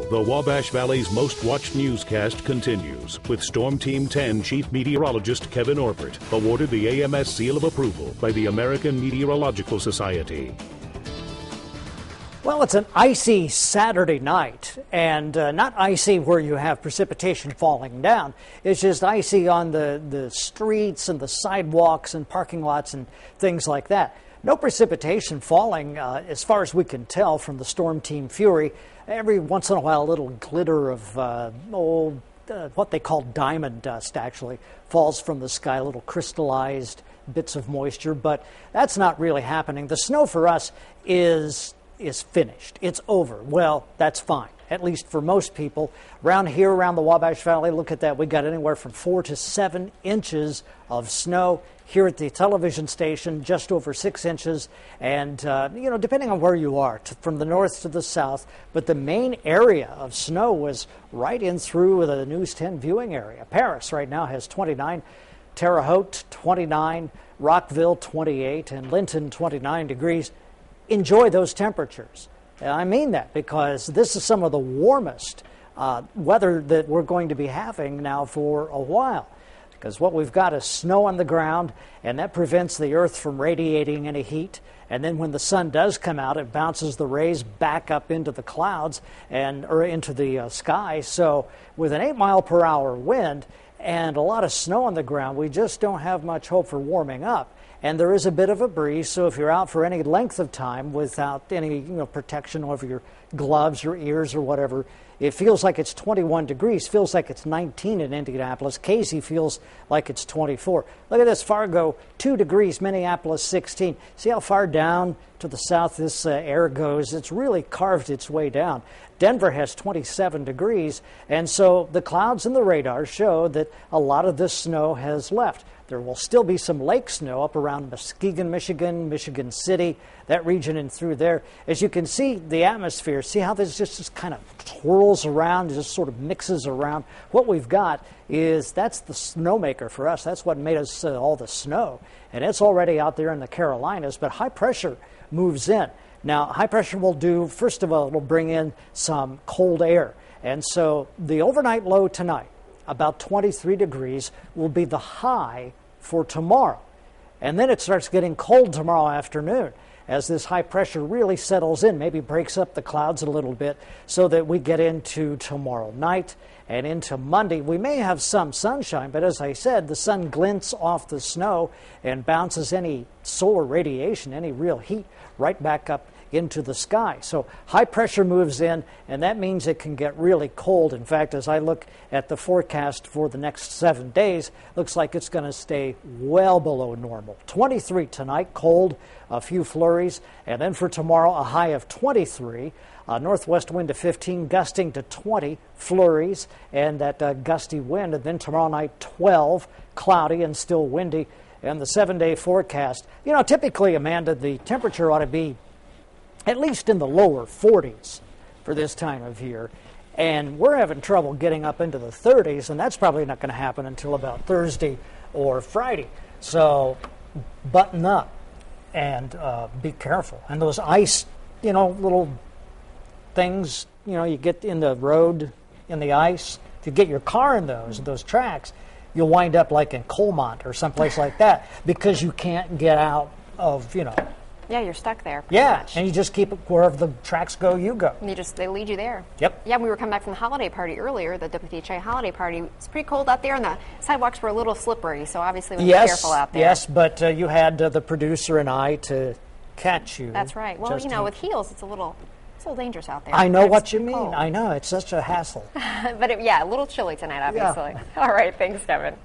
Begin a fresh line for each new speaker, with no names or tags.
the Wabash Valley's most watched newscast continues with Storm Team 10 Chief Meteorologist Kevin Orbert, awarded the AMS Seal of Approval by the American Meteorological Society.
Well, it's an icy Saturday night, and not icy where you have precipitation falling down. It's just icy on the streets and the sidewalks and parking lots and things like that. No precipitation falling as far as we can tell from the Storm Team Fury. Every once in a while, a little glitter of what they call diamond dust actually falls from the sky, little crystallized bits of moisture, but that's not really happening. The snow for us is finished. It's over. Well, that's fine, at least for most people. Around here, around the Wabash Valley, look at that. We got anywhere from 4 to 7 inches of snow. Here at the television station, just over 6 inches. And, depending on where you are, from the north to the south. But the main area of snow was right in through the News 10 viewing area. Paris right now has 29, Terre Haute 29, Rockville 28, and Linton 29 degrees. Enjoy those temperatures. And I mean that because this is some of the warmest weather that we're going to be having now for a while. Because what we've got is snow on the ground, and that prevents the earth from radiating any heat. And then when the sun does come out, it bounces the rays back up into the clouds or into the sky. So with an 8-mile-per-hour wind and a lot of snow on the ground, we just don't have much hope for warming up. And there is a bit of a breeze, so if you're out for any length of time without any protection over your gloves or ears or whatever, it feels like it's 21 degrees, feels like it's 19 in Indianapolis. Casey feels like it's 24. Look at this, Fargo, 2 degrees, Minneapolis, 16. See how far down to the south this air goes? It's really carved its way down. Denver has 27 degrees, and so the clouds and the radar show that a lot of this snow has left. There will still be some lake snow up around Muskegon, Michigan, Michigan City, that region and through there. As you can see, the atmosphere, see how this just kind of twirls around, just sort of mixes around. What we've got is that's the snowmaker for us. That's what made us all the snow. And it's already out there in the Carolinas, but high pressure moves in. Now, high pressure will do, first of all, it'll bring in some cold air. And so the overnight low tonight, about 23 degrees, will be the high for tomorrow. And then it starts getting cold tomorrow afternoon as this high pressure really settles in, maybe breaks up the clouds a little bit so that we get into tomorrow night and into Monday. We may have some sunshine, but as I said, the sun glints off the snow and bounces any solar radiation, any real heat, right back up into the sky. So high pressure moves in, and that means it can get really cold. In fact, as I look at the forecast for the next 7 days, looks like it's going to stay well below normal. 23 tonight, cold, a few flurries, and then for tomorrow, a high of 23. Northwest wind to 15, gusting to 20, flurries, and that gusty wind. And then tomorrow night, 12, cloudy and still windy. And the 7-day forecast, typically, Amanda, the temperature ought to be at least in the lower 40s for this time of year. And we're having trouble getting up into the 30s, and that's probably not going to happen until about Thursday or Friday. So button up and be careful. And those ice, little things, you get in the road, in the ice, if you get your car in those tracks, you'll wind up like in Colmont or someplace like that because you can't get out of,
Yeah, you're stuck there.
Much. And you just keep it wherever the tracks go, you go.
And they lead you there.
Yep.
Yeah, we were coming back from the holiday party earlier, the WTHI holiday party. It's pretty cold out there, and the sidewalks were a little slippery, so obviously we have to be careful out there.
Yes, but you had the producer and I to catch you.
That's right. Well, with heels, it's a little dangerous out there.
I know what you mean.
Cold.
I know. It's such a hassle.
But a little chilly tonight, obviously. Yeah. All right. Thanks, Kevin.